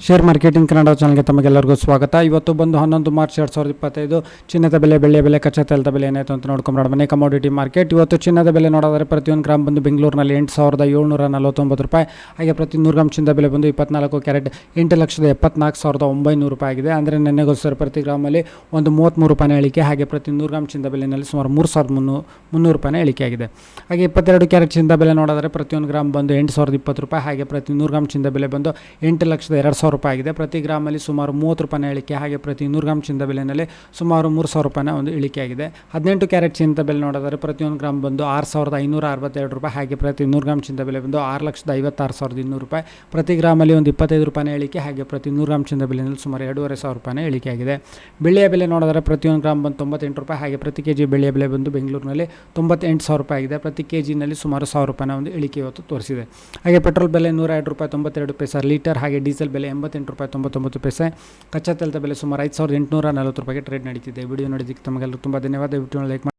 Share marketing Kannada ಚಾನಲ್ಗೆ ತಮಗೆಲ್ಲರಿಗೂ ಸ್ವಾಗತ. ಇವತ್ತು ಬಂದು 11 ಮಾರ್ಚ್ 2025 ಚಿನ್ನದ ಬೆಲೆ, ಬೆಳ್ಳಿಯ ಬೆಲೆ, ಕಚ್ಚಾ ತೈಲದ ಬೆಲೆ ಏನಾಯಿತು ಅಂತ ನೋಡ್ಕೊಂಬರೋಣ. ಮನೆ ಕಮೋಡಿಟಿ ಮಾರ್ಕೆಟ್ ಇವತ್ತು ಚಿನ್ನದ ಬೆಲೆ ನೋಡಿದರೆ ಪ್ರತಿಯೊಂದು ಗ್ರಾಮ್ ಬಂದು ಬೆಂಗಳೂರಿನಲ್ಲಿ 8,749 ರೂಪಾಯಿ. ಹಾಗೆ ಪ್ರತಿ 100 ಗ್ರಾಮ್ ಚಿನ್ನದ ಬೆಲೆ ಬಂದು 24 ಕ್ಯಾರೆಟ್ 8,74,900 ರೂಪಾಯಿ ಆಗಿದೆ. ಅಂದರೆ ನೆನ್ನೆಗೋಸ್ಕರ ಪ್ರತಿ ಗ್ರಾಮಲ್ಲಿ ಒಂದು 33 ರೂಪಾಯಿನ ಇಳಿಕೆ. ಹಾಗೆ ಪ್ರತಿ 100 ಗ್ರಾಮ್ ಚಿನ್ನದ ಬೆಲೆಯಲ್ಲಿ ಸುಮಾರು 3,300 ರೂಪಾಯಿನ ಇಳಿಕೆ ಆಗಿದೆ. ಹಾಗೆ 22 ಕ್ಯಾರೆಟ್ ಚಿನ್ನದ ಬೆಲೆ ನೋಡಿದರೆ ಪ್ರತಿಯೊಂದು ಗ್ರಾಮ್ ಬಂದು 8,020 ರೂಪಾಯಿ. ಹಾಗೆ ಪ್ರತಿ 100 ಗ್ರಾಮ್ ಚಿನ್ನದ ಬೆಲೆ ಬಂದು 8,02,000 ರೂಪಾಯಿ ಆಗಿದೆ. ಪ್ರತಿ ಗ್ರಾಮಲ್ಲಿ ಸುಮಾರು 30 ರೂಪಾಯಿನ ಇಳಿಕೆ. ಹಾಗೆ ಪ್ರತಿ 100 ಗ್ರಾಮ್ ಚಿನ್ನದ ಬೆಲೆಯಲ್ಲಿ ಸುಮಾರು 3,000 ರೂಪಾಯಿನ ಒಂದು ಇಳಿಕೆ ಆಗಿದೆ. 18 ಕ್ಯಾರೆಟ್ ಚಿನ್ನದ ಬೆಲೆ ನೋಡಿದರೆ ಪ್ರತಿಯೊಂದು ಗ್ರಾಮ್ ಬಂದು 6,562 ರೂಪಾಯಿ. ಹಾಗೆ ಪ್ರತಿ 100 ಗ್ರಾಮ್ ಚಿನ್ನದ ಬೆಲೆ ಬಂದು 6,56,200 ರೂಪಾಯಿ. ಪ್ರತಿ ಗ್ರಾಮಲ್ಲಿ ಒಂದು 25 ರೂಪಾಯಿನ ಇಳಿಕೆ. ಹಾಗೆ ಪ್ರತಿ 100 ಗ್ರಾಮ್ ಚಿನ್ನದ ಬೆಲೆಯಲ್ಲಿ ಸುಮಾರು 2,500 ರೂಪಾಯಿನ ಇಳಿಕೆ ಆಗಿದೆ. ಬೆಳ್ಳಿಯ ಬೆಲೆ ನೋಡಿದರೆ ಪ್ರತಿಯೊಂದು ಗ್ರಾಮ್ ಬಂದು 98 ರೂಪಾಯಿ. ಹಾಗೆ ಪ್ರತಿ ಕೆಜಿ ಬೆಳ್ಳಿಯ ಬೆಲೆ ಬಂದು ಬೆಂಗಳೂರಿನಲ್ಲಿ 98,000 ರೂಪಾಯಿ ಆಗಿದೆ. ಪ್ರತಿ ಕೆಜಿನಲ್ಲಿ ಸುಮಾರು 1,000 ರೂಪಾಯಿನ ಒಂದು ಇಳಿಕೆ ಇವತ್ತು ತೋರಿಸಿದೆ. ಹಾಗೆ ಪೆಟ್ರೋಲ್ ಬೆಲೆ 102 ರೂಪಾಯಿ 92 ಪೈಸೆ ಲೀಟರ್. ಹಾಗೆ ಡೀಸೆಲ್ ಬೆಲೆ 88 ರೂಪಾಯಿ 99 ಪೈಸೆ. ಕಚ್ಚಾ ತೈಲದ ಬೆಲೆ ಸುಮಾರು 5,840 ರೂಪಾಯಿಗೆ ಟ್ರೇಡ್ ನಡೀತಿದೆ. ವಿಡಿಯೋ ನೋಡಿದ್ದಕ್ಕೆ ತಮಗೆಲ್ಲರೂ ತುಂಬ ಧನ್ಯವಾದ. ದಯವಿಟ್ಟು ಲೈಕ್ ಮಾಡಿ.